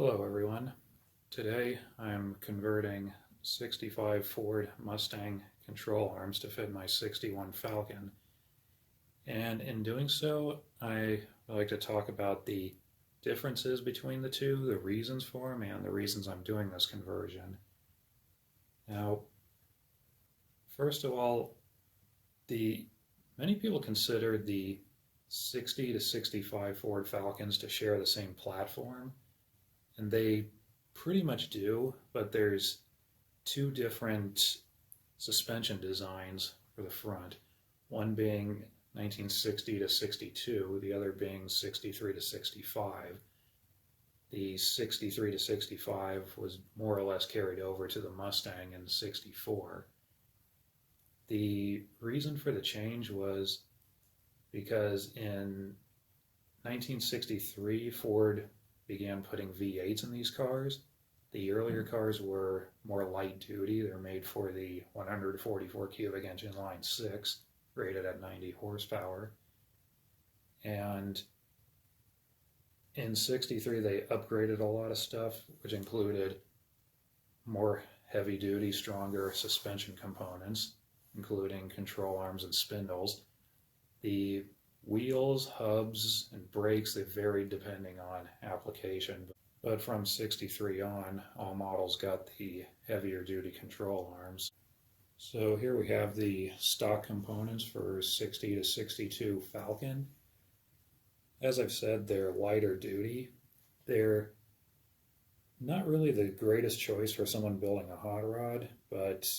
Hello everyone. Today I'm converting 65 Ford Mustang control arms to fit my 61 Falcon. And in doing so, I like to talk about the differences between the two, the reasons for them, and the reasons I'm doing this conversion. Now, first of all, many people consider the 60 to 65 Ford Falcons to share the same platform, and they pretty much do, but there's two different suspension designs for the front, one being 1960 to 62, the other being 63 to 65. The 63 to 65 was more or less carried over to the Mustang in 64. The reason for the change was because in 1963, Ford began putting V8s in these cars. The earlier cars were more light duty. They're made for the 144 cubic engine line 6, rated at 90 horsepower. And in 63, they upgraded a lot of stuff, which included more heavy duty, stronger suspension components, including control arms and spindles. The wheels, hubs, and brakes, they varied depending on application, but from 63 on, all models got the heavier duty control arms. So here we have the stock components for 60 to 62 Falcon. As I've said, they're lighter duty. They're not really the greatest choice for someone building a hot rod, but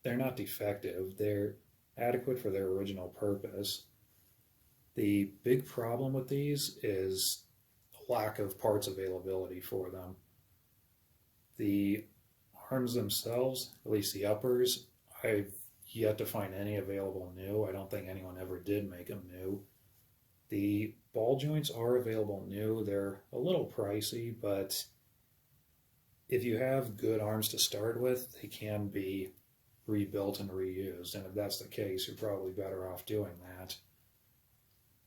they're not defective. They're adequate for their original purpose. The big problem with these is lack of parts availability for them. The arms themselves, at least the uppers, I've yet to find any available new. I don't think anyone ever did make them new. The ball joints are available new. They're a little pricey, but if you have good arms to start with, they can be rebuilt and reused. And if that's the case, you're probably better off doing that.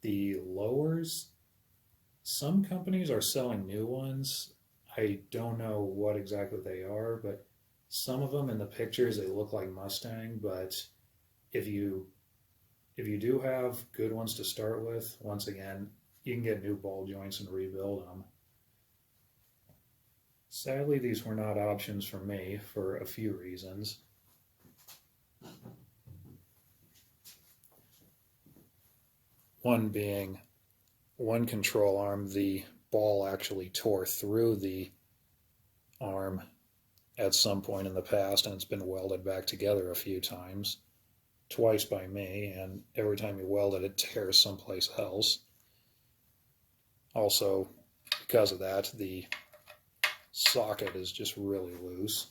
The lowers, some companies are selling new ones. I don't know what exactly they are, but some of them in the pictures, they look like Mustang, but if you do have good ones to start with, once again, you can get new ball joints and rebuild them. Sadly, these were not options for me for a few reasons. One being, one control arm, the ball actually tore through the arm at some point in the past, and it's been welded back together a few times, twice by me, and every time you weld it, it tears someplace else. Also, because of that, the socket is just really loose,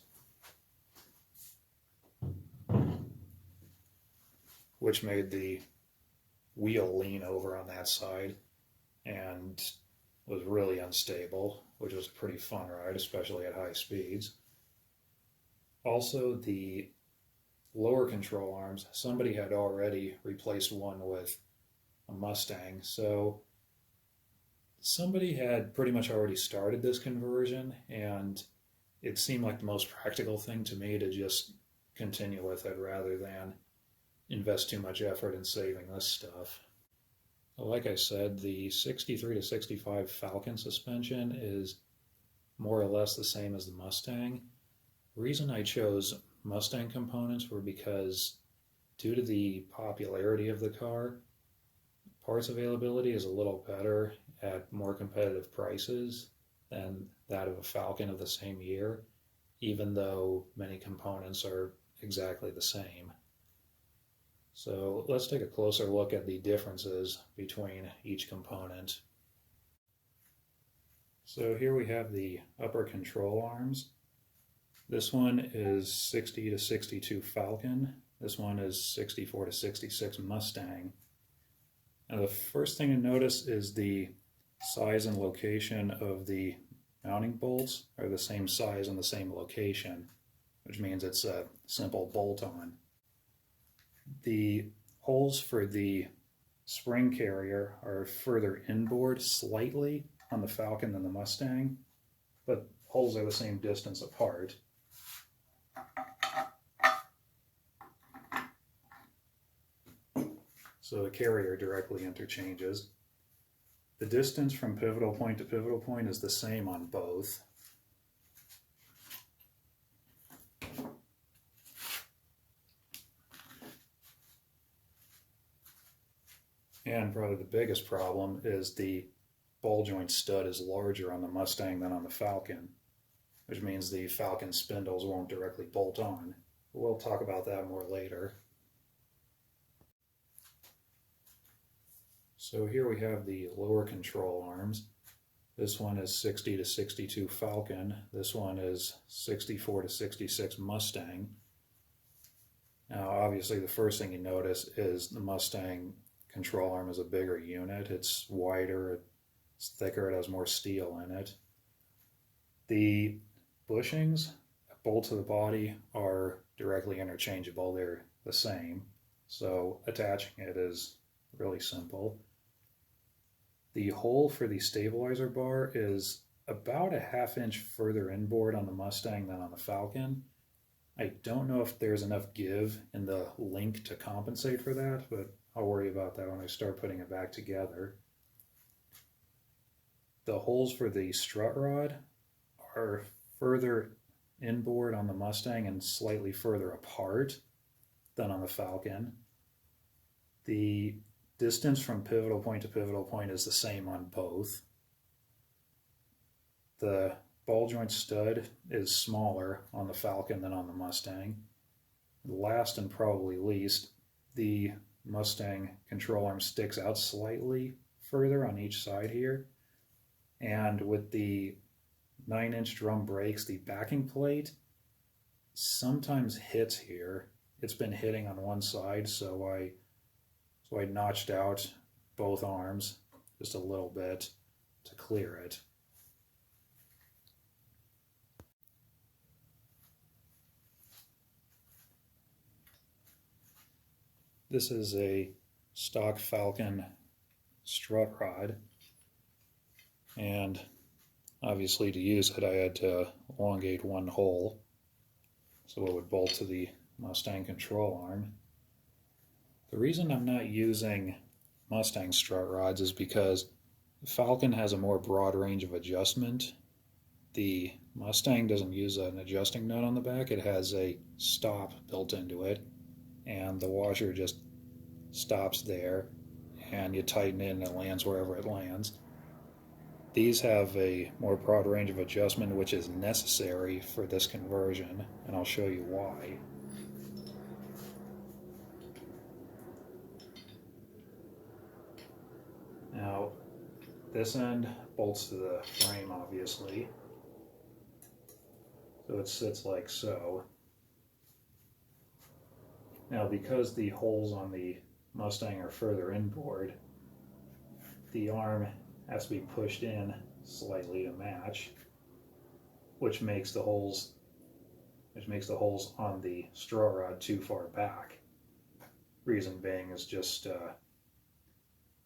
which made the wheel lean over on that side and was really unstable, which was a pretty fun ride, especially at high speeds. Also, the lower control arms, somebody had already replaced one with a Mustang, so somebody had pretty much already started this conversion, and it seemed like the most practical thing to me to just continue with it rather than invest too much effort in saving this stuff. Like I said, the 63 to 65 Falcon suspension is more or less the same as the Mustang. The reason I chose Mustang components were because due to the popularity of the car, parts availability is a little better at more competitive prices than that of a Falcon of the same year, even though many components are exactly the same. So let's take a closer look at the differences between each component. So here we have the upper control arms. This one is 60 to 62 Falcon. This one is 64 to 66 Mustang. Now the first thing to notice is the size and location of the mounting bolts are the same size and the same location, which means it's a simple bolt-on. The holes for the spring carrier are further inboard slightly on the Falcon than the Mustang, but holes are the same distance apart. So the carrier directly interchanges. The distance from pivotal point to pivotal point is the same on both. And probably the biggest problem is the ball joint stud is larger on the Mustang than on the Falcon, which means the Falcon spindles won't directly bolt on. We'll talk about that more later. So here we have the lower control arms. This one is 60 to 62 Falcon. This one is 64 to 66 Mustang. Now obviously the first thing you notice is the Mustang control arm is a bigger unit. It's wider, it's thicker, it has more steel in it. The bushings, bolts of the body, are directly interchangeable. They're the same. So attaching it is really simple. The hole for the stabilizer bar is about a ½ inch further inboard on the Mustang than on the Falcon. I don't know if there's enough give in the link to compensate for that, but I'll worry about that when I start putting it back together. The holes for the strut rod are further inboard on the Mustang and slightly further apart than on the Falcon. The distance from pivotal point to pivotal point is the same on both. The ball joint stud is smaller on the Falcon than on the Mustang. Last and probably least, the Mustang control arm sticks out slightly further on each side here. And with the 9-inch drum brakes, the backing plate sometimes hits here. It's been hitting on one side, so I notched out both arms just a little bit to clear it. This is a stock Falcon strut rod, and obviously to use it I had to elongate one hole so it would bolt to the Mustang control arm. The reason I'm not using Mustang strut rods is because the Falcon has a more broad range of adjustment. The Mustang doesn't use an adjusting nut on the back. It has a stop built into it, and the washer just stops there, and you tighten it and it lands wherever it lands. These have a more broad range of adjustment, which is necessary for this conversion, and I'll show you why. Now, this end bolts to the frame, obviously, so it sits like so. Now, because the holes on the Mustang are further inboard, the arm has to be pushed in slightly to match, which makes the holes on the strut rod too far back. Reason being is just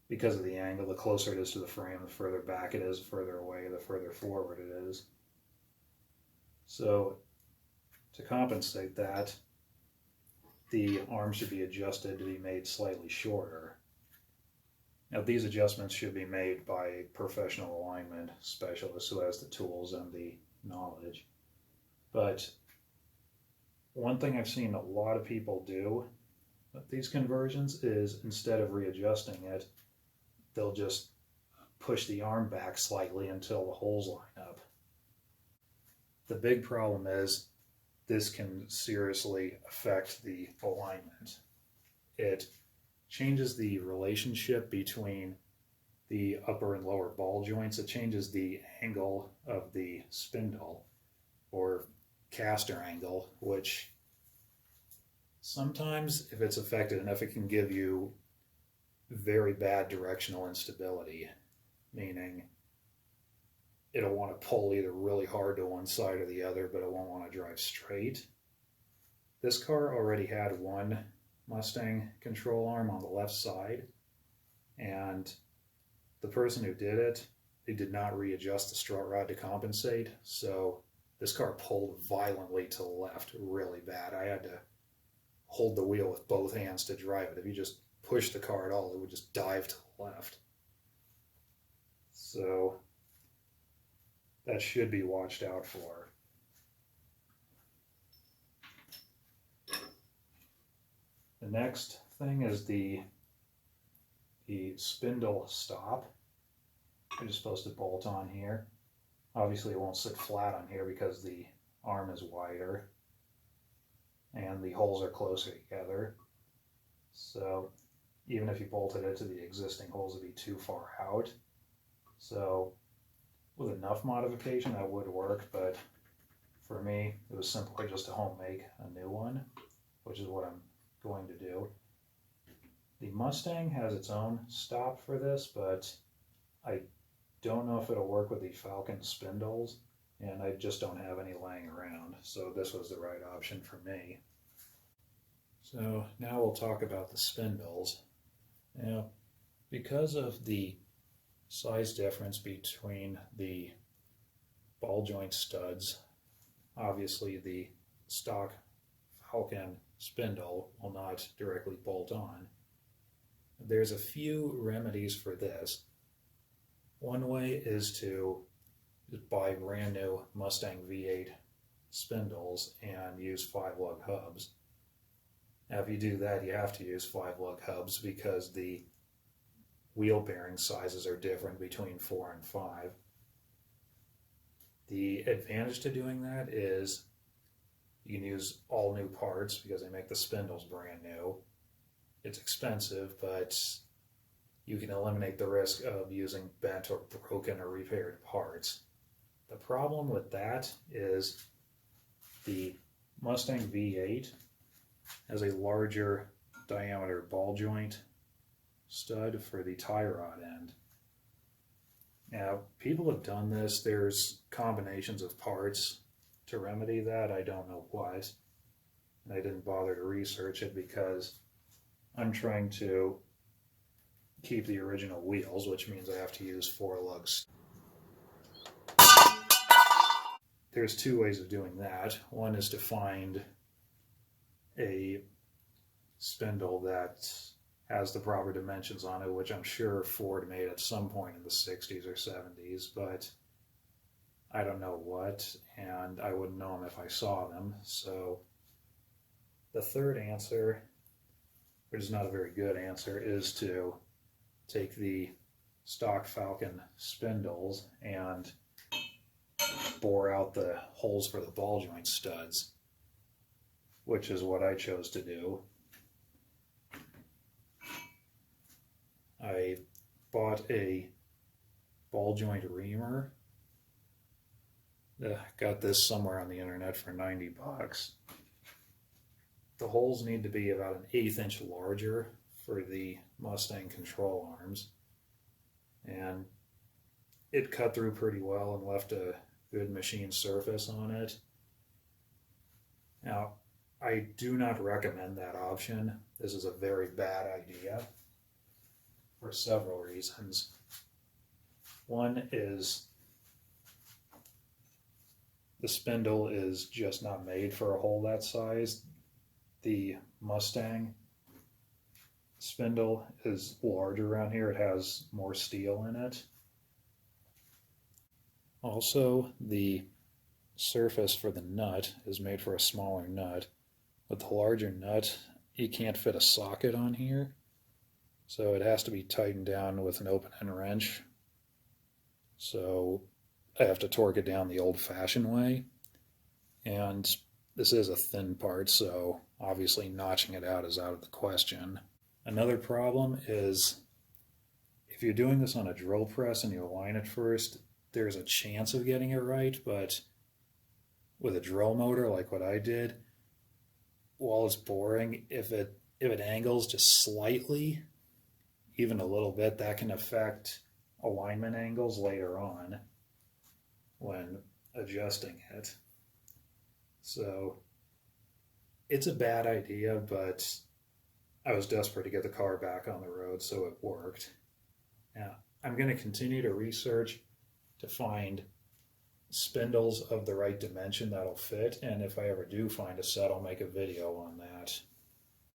because of the angle. The closer it is to the frame, the further back it is, the further away, the further forward it is. So to compensate that, the arm should be adjusted to be made slightly shorter. Now these adjustments should be made by a professional alignment specialist who has the tools and the knowledge. But one thing I've seen a lot of people do with these conversions is, instead of readjusting it, they'll just push the arm back slightly until the holes line up. The big problem is this can seriously affect the alignment. It changes the relationship between the upper and lower ball joints. It changes the angle of the spindle, or caster angle, which sometimes, if it's affected enough, it can give you very bad directional instability, meaning it'll want to pull either really hard to one side or the other, but it won't want to drive straight. This car already had one Mustang control arm on the left side, and the person who did it, they did not readjust the strut rod to compensate, so this car pulled violently to the left really bad. I had to hold the wheel with both hands to drive it. If you just push the car at all, it would just dive to the left. So that should be watched out for. The next thing is the spindle stop. You're just supposed to bolt on here. Obviously it won't sit flat on here because the arm is wider and the holes are closer together. So even if you bolted it to the existing holes, it'd be too far out. So with enough modification that would work, but for me it was simply just to home make a new one, which is what I'm going to do. The Mustang has its own stop for this, but I don't know if it'll work with the Falcon spindles, and I just don't have any laying around, so this was the right option for me. So now we'll talk about the spindles. Now, because of the size difference between the ball joint studs, obviously the stock Falcon spindle will not directly bolt on. There's a few remedies for this. One way is to buy brand new Mustang V8 spindles and use 5-lug hubs. Now if you do that, you have to use 5-lug hubs because the wheel bearing sizes are different between 4 and 5. The advantage to doing that is you can use all new parts because they make the spindles brand new. It's expensive, but you can eliminate the risk of using bent or broken or repaired parts. The problem with that is the Mustang V8 has a larger diameter ball joint stud for the tie rod end. Now, people have done this. There's combinations of parts to remedy that. I don't know what. And I didn't bother to research it because I'm trying to keep the original wheels, which means I have to use 4 lugs. There's 2 ways of doing that. One is to find a spindle that has the proper dimensions on it, which I'm sure Ford made at some point in the 60s or 70s, but I don't know what, and I wouldn't know them if I saw them. So the third answer, which is not a very good answer, is to take the stock Falcon spindles and bore out the holes for the ball joint studs, which is what I chose to do. I bought a ball joint reamer. Got this somewhere on the internet for 90 bucks. The holes need to be about an 1/8 inch larger for the Mustang control arms, and it cut through pretty well and left a good machine surface on it. Now, I do not recommend that option. This is a very bad idea for several reasons. One is the spindle is just not made for a hole that size. The Mustang spindle is larger around here. It has more steel in it. Also, the surface for the nut is made for a smaller nut. With the larger nut, you can't fit a socket on here, so it has to be tightened down with an open-end wrench. So I have to torque it down the old-fashioned way, and this is a thin part, so obviously notching it out is out of the question. Another problem is if you're doing this on a drill press and you align it first, there's a chance of getting it right, but with a drill motor like what I did, while it's boring, if it angles just slightly, even a little bit, that can affect alignment angles later on when adjusting it. So it's a bad idea, but I was desperate to get the car back on the road, so it worked. Now, I'm going to continue to research to find spindles of the right dimension that'll fit. And if I ever do find a set, I'll make a video on that.